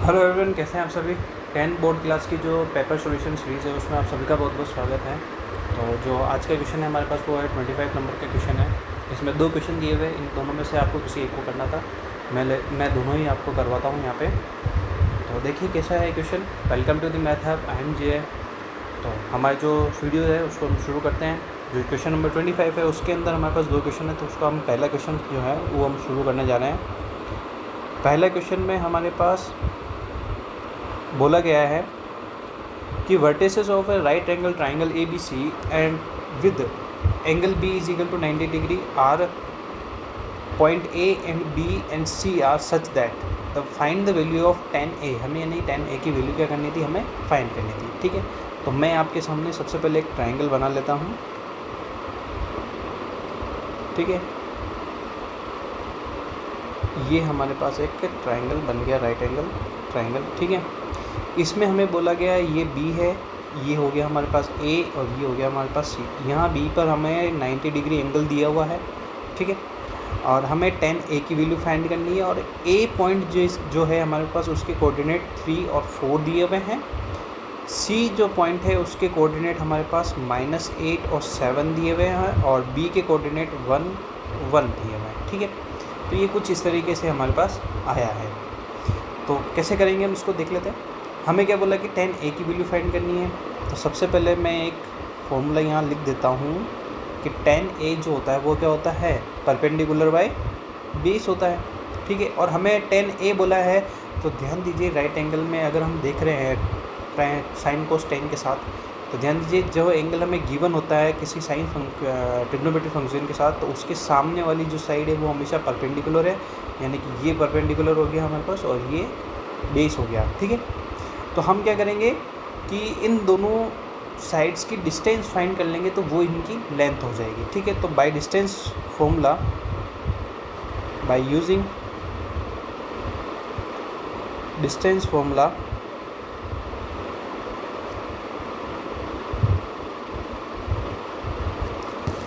Hello everyone, कैसे हैं आप सभी। 10 बोर्ड क्लास की जो पेपर सॉल्यूशन सीरीज़ है उसमें आप सभी का बहुत बहुत स्वागत है। तो जो आज का क्वेश्चन है हमारे पास वो है 25 नंबर का क्वेश्चन है। इसमें 2 क्वेश्चन दिए हुए, इन दोनों में से आपको किसी एक को करना था। मैं दोनों ही आपको करवाता हूँ यहाँ पे। तो देखिए कैसा है question. Welcome to the Math Hub, I am J. तो हमारे जो वीडियो है उसको हम शुरू करते हैं। जो क्वेश्चन नंबर 25 है उसके अंदर हमारे पास 2 क्वेश्चन है, तो उसका हम पहला क्वेश्चन जो है वो हम शुरू करने जा रहे हैं। पहला क्वेश्चन में हमारे पास बोला गया है कि vertices of a right angle triangle A B C and with angle B is equal to 90 degree are point A and B and C are such that the find the value of 10a। हमें यानी 10a की value क्या करनी थी, हमें find करनी थी। ठीक है, तो मैं आपके सामने सबसे पहले एक ट्राइंगल बना लेता हूँ। ठीक है, ये हमारे पास एक ट्राइंगल बन गया, राइट एंगल ट्राइंगल। ठीक है, इसमें हमें बोला गया है ये B है, ये हो गया हमारे पास A और ये हो गया हमारे पास C। यहाँ B पर हमें 90 डिग्री एंगल दिया हुआ है। ठीक है, और हमें 10A की वैल्यू फाइंड करनी है। और A पॉइंट जो है हमारे पास उसके कोऑर्डिनेट 3 और 4 दिए हुए हैं। C जो पॉइंट है उसके कोऑर्डिनेट हमारे पास -8 और 7 दिए हुए हैं, और B के कोऑर्डिनेट 1 1 दिए हुए हैं। ठीक है, तो ये कुछ इस तरीके से हमारे पास आया है। तो कैसे करेंगे हम इसको देख लेते हैं। हमें क्या बोला कि 10a की वैल्यू फाइंड करनी है। तो सबसे पहले मैं एक फॉर्मूला यहाँ लिख देता हूँ कि 10a जो होता है वो क्या होता है, परपेंडिकुलर बाय बेस होता है। ठीक है, और हमें 10a बोला है, तो ध्यान दीजिए राइट एंगल में अगर हम देख रहे हैं साइन कोस 10 के साथ, तो ध्यान दीजिए जो एंगल हमें गिवन होता है किसी साइन ट्रिग्नोमेट्रिक फंक्शन के साथ, तो उसके सामने वाली जो साइड है वो हमेशा परपेंडिकुलर है। यानी कि ये परपेंडिकुलर हो गया हमारे पास और ये बेस हो गया। ठीक है, तो हम क्या करेंगे कि इन दोनों साइड्स की डिस्टेंस फाइंड कर लेंगे, तो वो इनकी लेंथ हो जाएगी। ठीक है, तो by distance formula, bye using distance formula,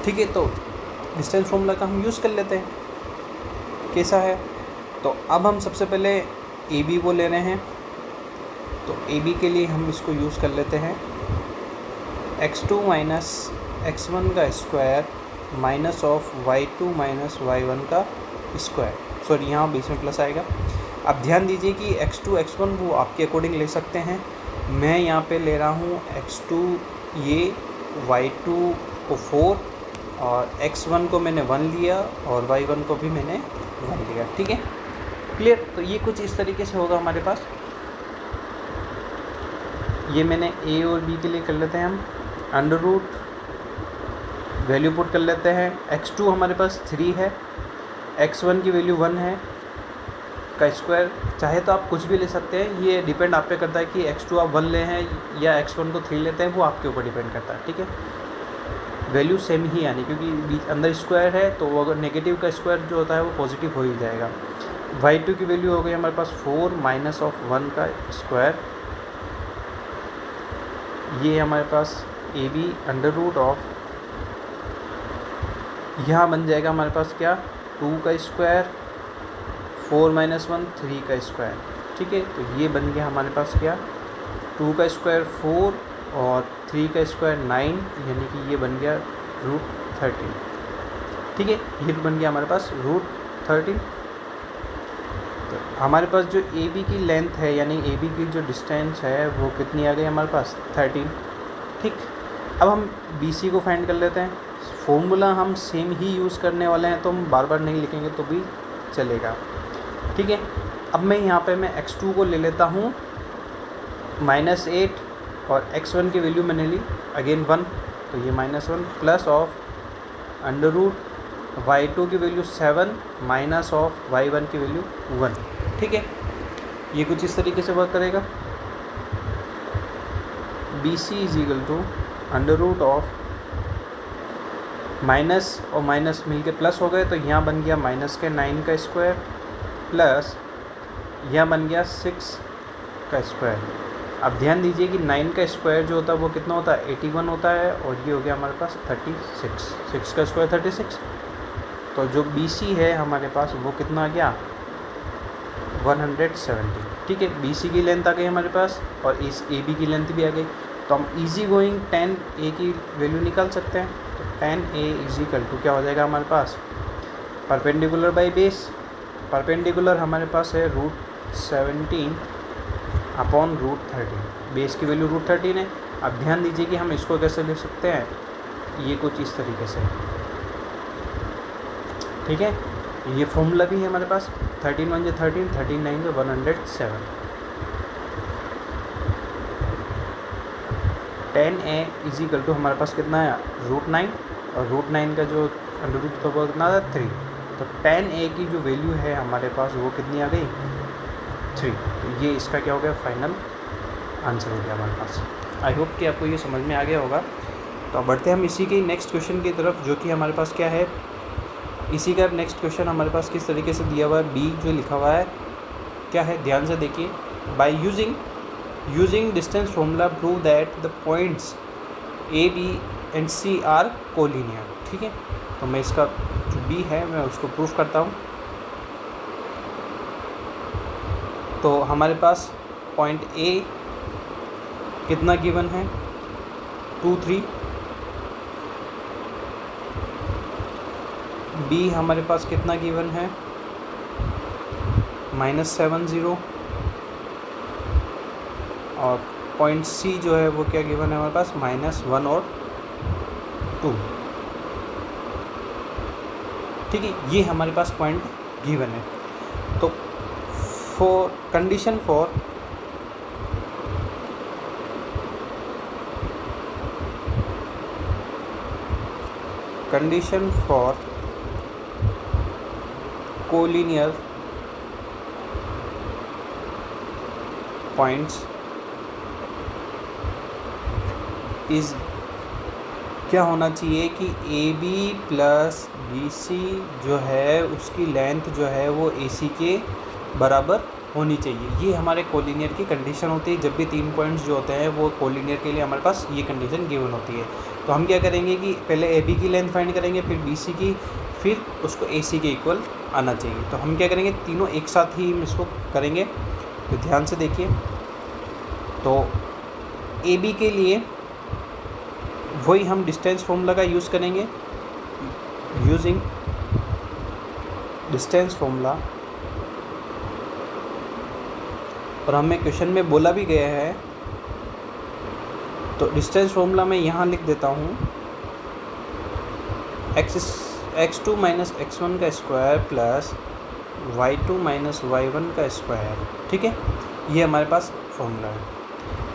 ठीक है, तो डिस्टेंस फॉर्मूला का हम यूज़ कर लेते हैं। कैसा है, तो अब हम सबसे पहले ए बी वो ले रहे हैं। तो ए बी के लिए हम इसको यूज़ कर लेते हैं x2 माइनस x1 का square minus of y2 minus y1 का स्क्वायर। सॉरी, यहाँ बीच में प्लस आएगा। अब ध्यान दीजिए कि x2 x1 वो आपके अकॉर्डिंग ले सकते हैं। मैं यहाँ पे ले रहा हूँ x2 ये, y2 को 4 और x1 को मैंने 1 लिया और y1 को भी मैंने 1 लिया। ठीक है, क्लियर। तो ये कुछ इस तरीके से होगा हमारे पास। ये मैंने a और b के लिए कर लेते हैं हम अंडर रूट, वैल्यू पुट कर लेते हैं। x2 हमारे पास 3 है, x1 की वैल्यू 1 है का स्क्वायर। चाहे तो आप कुछ भी ले सकते हैं, ये डिपेंड आप पे करता है कि x2 आप 1 ले हैं या x1 को 3 लेते हैं, वो आपके ऊपर डिपेंड करता है। ठीक है, वैल्यू सेम ही आनी, क्योंकि बीच अंदर स्क्वायर है तो अगर नेगेटिव का स्क्वायर जो होता है वो पॉजिटिव हो ही जाएगा। y2 की वैल्यू हो गई हमारे पास 4 माइनस ऑफ 1 का स्क्वायर। ये हमारे पास A B under root of, यहाँ बन जाएगा हमारे पास क्या, 2 का स्क्वायर, 4 माइनस 1 3 का स्क्वायर। ठीक है, तो ये बन गया हमारे पास क्या, 2 का स्क्वायर 4 और 3 का स्क्वायर 9, यानी कि ये बन गया √13। ठीक है, ये बन गया हमारे पास √13। तो हमारे पास जो ए बी की लेंथ है यानी ए बी की जो डिस्टेंस है वो कितनी आ गई हमारे पास, 13। ठीक, अब हम बी सी को फाइंड कर लेते हैं। फॉर्मूला हम सेम ही यूज़ करने वाले हैं, तो हम बार बार नहीं लिखेंगे तो भी चलेगा। ठीक है, अब मैं यहाँ पे मैं x2 को ले लेता हूँ -8 और x1 की वैल्यू मैंने ली अगेन 1, तो ये -1 plus of under root y2 की वैल्यू 7 माइनस ऑफ y1 की वैल्यू 1। ठीक है, ये कुछ इस तरीके से वर्क करेगा। B C is equal to under root of, minus और माइनस मिलके प्लस हो गए, तो यहाँ बन गया माइनस के 9 का स्क्वायर प्लस यहाँ बन गया 6 का स्क्वायर। अब ध्यान दीजिए कि 9 का स्क्वायर जो होता है वो कितना होता है, 81 होता है, और ये हो गया हमारे पास 36, 6 का स्क्वायर 36। तो जो बी सी है हमारे पास वो कितना आ गया, 170। ठीक है, BC की लेंथ आ गई हमारे पास और इस AB की लेंथ भी आ गई, तो हम इजी गोइंग 10A की वैल्यू निकाल सकते हैं। तो 10A इजिकल टू क्या हो जाएगा हमारे पास, परपेंडिकुलर बाई बेस, परपेंडिकुलर हमारे पास है √17 अपॉन √13, बेस की वैल्यू √13 है। अब ध्यान दीजिए कि हम इसको कैसे लिख सकते हैं, ये कुछ इस तरीके से, ठीक है। ये फॉर्मूला भी है हमारे पास, 13 1 13, 13 9 107। 10A इजिकल टू हमारे पास कितना है, √9, और √9 का जो अंडर रूट था वो कितना था, 3। तो 10A की जो वैल्यू है हमारे पास वो कितनी आ गई, 3। तो ये इसका क्या हो गया, फाइनल आंसर हो गया हमारे पास। आई होप कि आपको ये समझ में आ गया होगा। तो अब बढ़ते हैं हम इसी के नेक्स्ट क्वेश्चन की तरफ, जो कि हमारे पास क्या है, इसी का नेक्स्ट क्वेश्चन हमारे पास किस तरीके से दिया हुआ है, बी जो लिखा हुआ है क्या है, ध्यान से देखिए। By using distance formula prove that the points A, B and C are collinear. ठीक है, तो मैं इसका जो B है मैं उसको प्रूफ करता हूँ। तो हमारे पास पॉइंट A कितना गिवन है, 2 3, B हमारे पास कितना गिवन है, -7 0, और पॉइंट C जो है वो क्या गिवन है हमारे पास, -1 और 2। ठीक है, ये हमारे पास पॉइंट गिवन है। तो condition for collinear points is क्या होना चाहिए कि AB प्लस BC जो है उसकी लेंथ जो है वो AC के बराबर होनी चाहिए। ये हमारे कोलिनियर की कंडीशन होती है। जब भी 3 पॉइंट्स जो होते हैं वो कोलिनियर के लिए हमारे पास ये कंडीशन गिवन होती है। तो हम क्या करेंगे कि पहले AB की लेंथ फाइंड करेंगे, फिर BC की, फिर उसको AC के इक्वल आना चाहिए। तो हम क्या करेंगे, तीनों एक साथ ही हम इसको करेंगे। तो ध्यान से देखिए, तो AB के लिए वही हम डिस्टेंस फॉर्मूला का यूज़ करेंगे, यूजिंग डिस्टेंस फॉर्मूला। और हमें क्वेश्चन में बोला भी गया है, तो डिस्टेंस फॉर्मूला मैं यहाँ लिख देता हूँ, x2 माइनस x1 का square plus y2 minus y1 का स्क्वायर। ठीक है, ये हमारे पास फॉर्मूला है।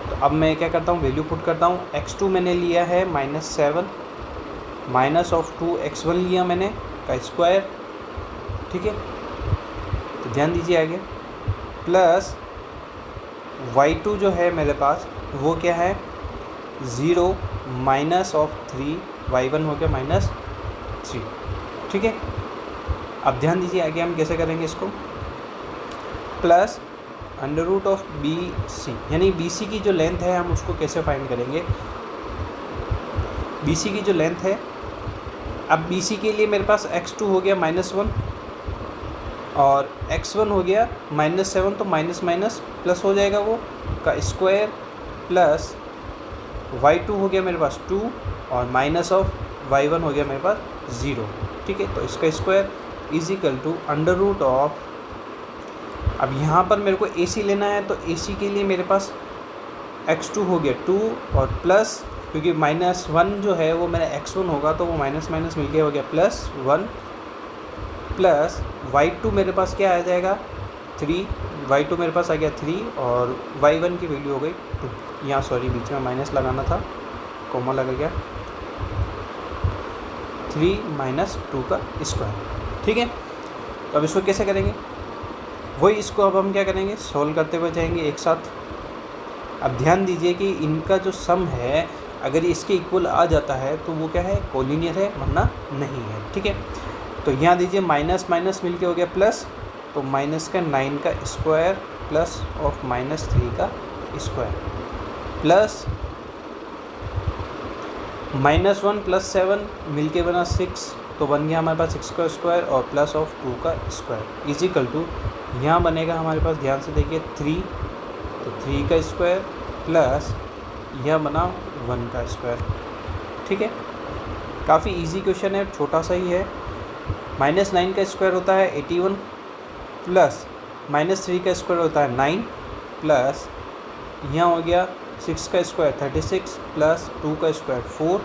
तो अब मैं क्या करता हूँ, वैल्यू पुट करता हूँ। x2 मैंने लिया है -7, माइनस ऑफ 2 x1 लिया मैंने का स्क्वायर। ठीक है, तो ध्यान दीजिए आगे, प्लस y2 जो है मेरे पास वो क्या है, 0 माइनस ऑफ 3, y1 हो गया -3। ठीक है, अब ध्यान दीजिए आगे हम कैसे करेंगे इसको, plus under root of BC, यानी BC की जो लेंथ है हम उसको कैसे फाइंड करेंगे, BC की जो लेंथ है, अब BC के लिए मेरे पास x2 हो गया -1 और x1 हो गया -7, तो माइनस माइनस प्लस हो जाएगा वो का स्क्वायर, प्लस y2 हो गया मेरे पास 2 और माइनस ऑफ y1 हो गया मेरे पास 0। ठीक है, तो इसका square is equal to under root of, अब यहाँ पर मेरे को AC लेना है, तो AC के लिए मेरे पास x2 हो गया 2 और प्लस, क्योंकि -1 जो है वो मेरा x1 होगा तो वो माइनस माइनस मिल गया, हो गया +1, प्लस y2 मेरे पास क्या आ जाएगा 3, y2 मेरे पास आ गया 3 और y1 की वैल्यू हो गई 2। यहाँ सॉरी बीच में माइनस लगाना था, कोमा लगा गया, 3 - 2 का स्क्वायर। ठीक है, तो अब इसको कैसे करेंगे, वही इसको अब हम क्या करेंगे, सॉल्व करते हुए जाएंगे एक साथ। अब ध्यान दीजिए कि इनका जो सम है अगर इसके इक्वल आ जाता है तो वो क्या है, कोलिनियर है, वरना नहीं है। ठीक है, तो यहाँ दीजिए माइनस माइनस मिल के हो गया प्लस, तो -9 का स्क्वायर प्लस ऑफ -3 का स्क्वायर, प्लस -1 + 7 मिल के बना 6, तो बन गया हमारे पास 6 का स्क्वायर और प्लस ऑफ 2 का स्क्वायर इज इक्वल टू, यहाँ बनेगा हमारे पास, ध्यान से देखिए 3, तो 3 का स्क्वायर प्लस यह बना 1 का स्क्वायर। ठीक है, काफ़ी इजी क्वेश्चन है, छोटा सा ही है। -9 का स्क्वायर होता है 81 प्लस -3 का स्क्वायर होता है 9 प्लस यहाँ हो गया 6 का स्क्वायर 36 प्लस 2 का स्क्वायर 4।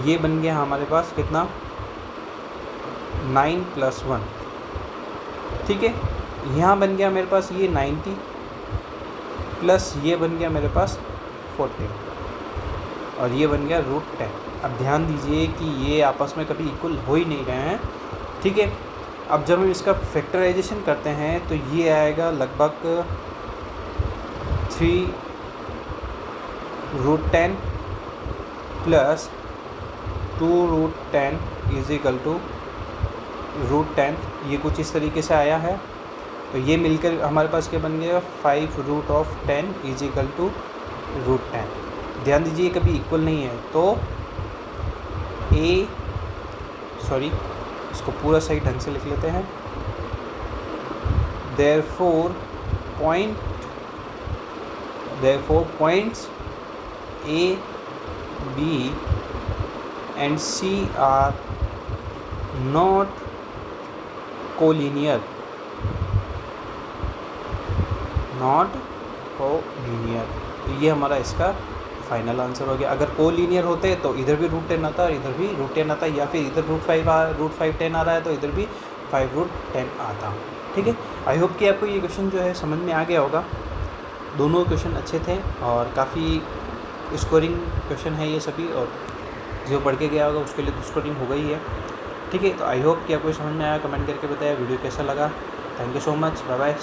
ये बन गया हमारे पास कितना, 9 + 1। ठीक है, यहाँ बन गया मेरे पास ये 90 प्लस ये बन गया मेरे पास 40 और ये बन गया √10। अब ध्यान दीजिए कि ये आपस में कभी इक्वल हो ही नहीं रहे हैं। ठीक है, अब जब हम इसका फैक्टराइजेशन करते हैं तो ये आएगा लगभग 3√10 प्लस 2√10 = √10। ये कुछ इस तरीके से आया है। तो ये मिलकर हमारे पास क्या बन गया, 5√10 = √10। ध्यान दीजिए कभी इक्वल नहीं है, तो इसको पूरा सही ढंग से लिख लेते हैं। Therefore points A, B and C are not collinear। तो ये हमारा इसका फाइनल आंसर हो गया। अगर कोलिनियर होते तो इधर भी √10 आता और इधर भी √10 आता, या फिर इधर √5 आ रहा है तो इधर भी 5√10 आता। ठीक है, आई होप कि आपको ये क्वेश्चन जो है समझ में आ गया होगा। दोनों क्वेश्चन अच्छे थे और काफ़ी स्कोरिंग क्वेश्चन है ये सभी, और जो पढ़ के गया होगा उसके लिए तो स्कोरिंग हो गई है। ठीक है, तो आई होप कि आपको समझ में आया। कमेंट करके बताया वीडियो कैसा लगा। Thank you so much, bye bye.